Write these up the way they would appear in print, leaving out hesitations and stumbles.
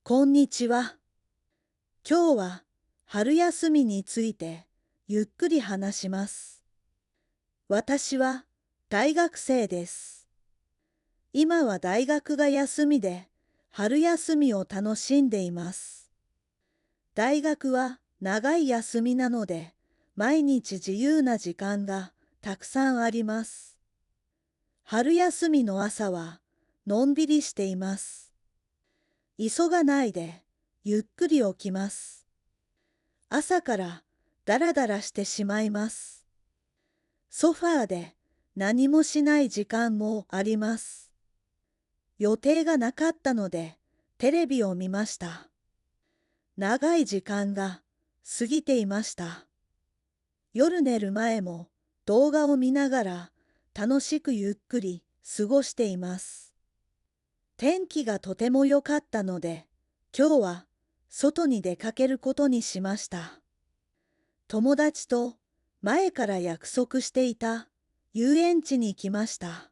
こんにちは。今日は春休みについてゆっくり話します。私は大学生です。今は大学が休みで春休みを楽しんでいます。大学は長い休みなので毎日自由な時間がたくさんあります。春休みの朝はのんびりしています。急がないでゆっくり起きます。朝からダラダラしてしまいます。ソファーで何もしない時間もあります。予定がなかったのでテレビを見ました。長い時間が過ぎていました。夜寝る前も動画を見ながら楽しくゆっくり過ごしています。天気がとても良かったので今日は外に出かけることにしました。友達と前から約束していた遊園地に来ました。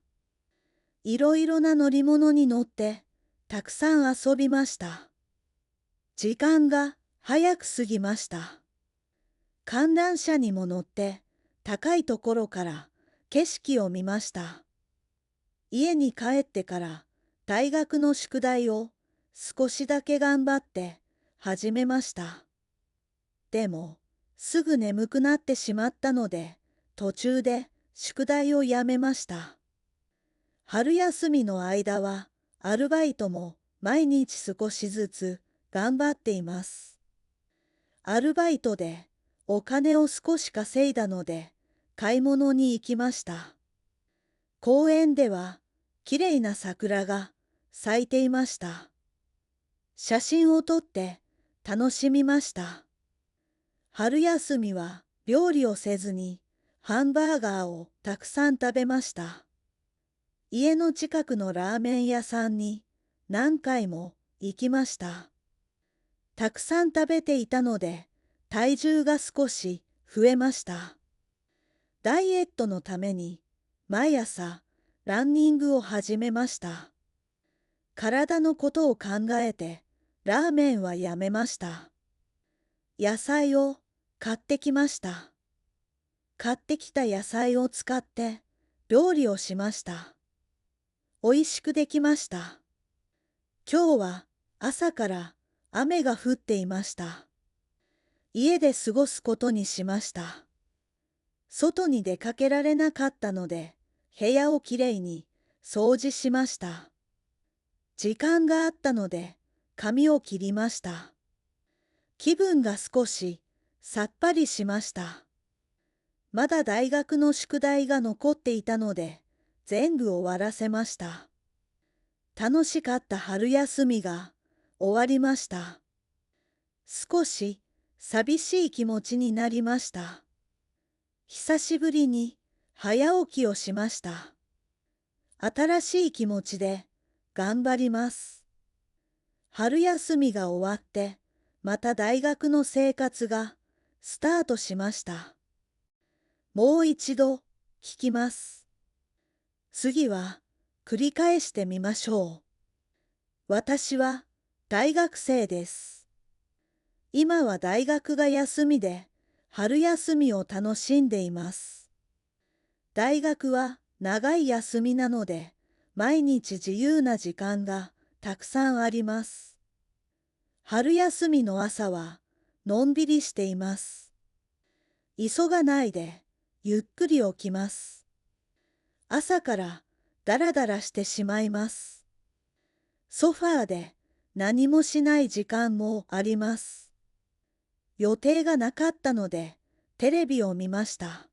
いろいろな乗り物に乗ってたくさん遊びました。時間が早く過ぎました。観覧車にも乗って高いところから景色を見ました。家に帰ってから大学の宿題を少しだけ頑張って始めました。でも、すぐ眠くなってしまったので、途中で宿題をやめました。春休みの間は、アルバイトも毎日少しずつ頑張っています。アルバイトでお金を少し稼いだので、買い物に行きました。公園では、きれいな桜が咲いていました。写真を撮って楽しみました。春休みは料理をせずにハンバーガーをたくさん食べました。家の近くのラーメン屋さんに何回も行きました。たくさん食べていたので体重が少し増えました。ダイエットのために毎朝ランニングを始めました。体のことを考えてラーメンはやめました。野菜を買ってきました。買ってきた野菜を使って料理をしました。美味しくできました。今日は朝から雨が降っていました。家で過ごすことにしました。外に出かけられなかったので部屋をきれいに掃除しました。時間があったので髪を切りました。気分が少しさっぱりしました。まだ大学の宿題が残っていたので、全部終わらせました。楽しかった春休みが終わりました。少し寂しい気持ちになりました。久しぶりに早起きをしました。新しい気持ちで頑張ります。春休みが終わって、また大学の生活がスタートしました。もう一度聞きます。次は繰り返してみましょう。私は大学生です。今は大学が休みで春休みを楽しんでいます。大学は長い休みなので毎日自由な時間がたくさんあります。春休みの朝はのんびりしています。急がないでゆっくり起きます。朝からダラダラしてしまいます。ソファーで何もしない時間もあります。予定がなかったのでテレビを見ました。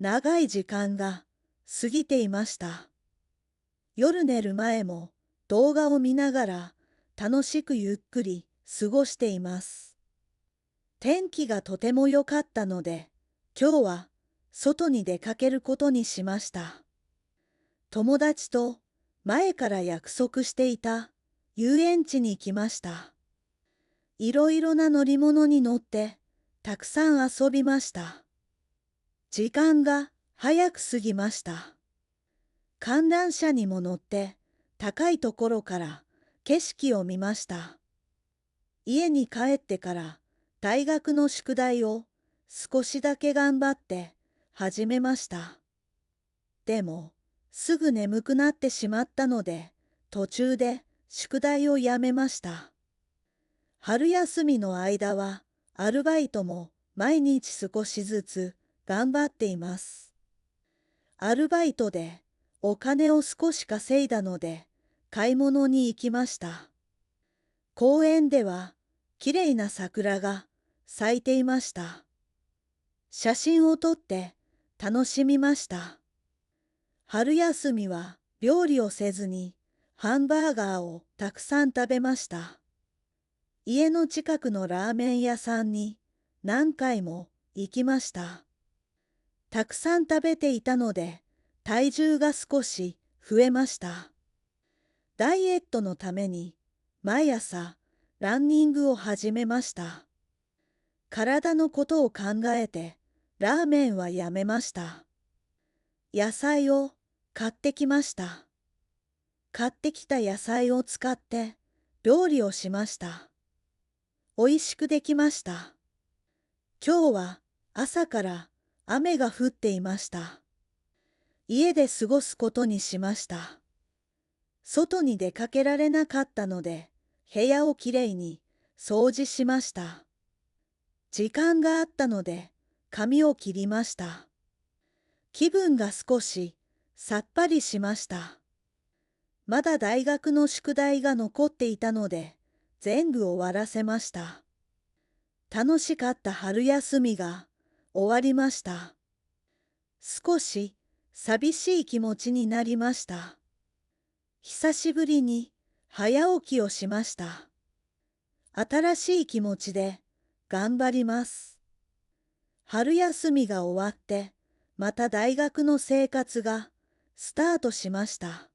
長い時間が過ぎていました。夜寝る前も動画を見ながら楽しくゆっくり過ごしています。天気がとても良かったので今日は外に出かけることにしました。友達と前から約束していた遊園地に来ました。いろいろな乗り物に乗ってたくさん遊びました。時間が早く過ぎました。観覧車にも乗って高いところから景色を見ました。家に帰ってから大学の宿題を少しだけ頑張って始めました。でも、すぐ眠くなってしまったので、途中で宿題をやめました。春休みの間は、アルバイトも毎日少しずつ頑張っています。アルバイトでお金を少し稼いだので、買い物に行きました。公園では、きれいな桜が咲いていました。写真を撮って楽しみました。春休みは料理をせずにハンバーガーをたくさん食べました。家の近くのラーメン屋さんに何回も行きました。たくさん食べていたので体重が少し増えました。ダイエットのために毎朝ランニングを始めました。体のことを考えてラーメンはやめました。野菜を買ってきました。買ってきた野菜を使って料理をしました。おいしくできました。今日は朝から雨が降っていました。家で過ごすことにしました。外に出かけられなかったので、部屋をきれいに掃除しました。時間があったので、髪を切りました。気分が少しさっぱりしました。まだ大学の宿題が残っていたので、全部終わらせました。楽しかった春休みが終わりました。少し寂しい気持ちになりました。久しぶりに早起きをしました。新しい気持ちで頑張ります。春休みが終わって、また大学の生活がスタートしました。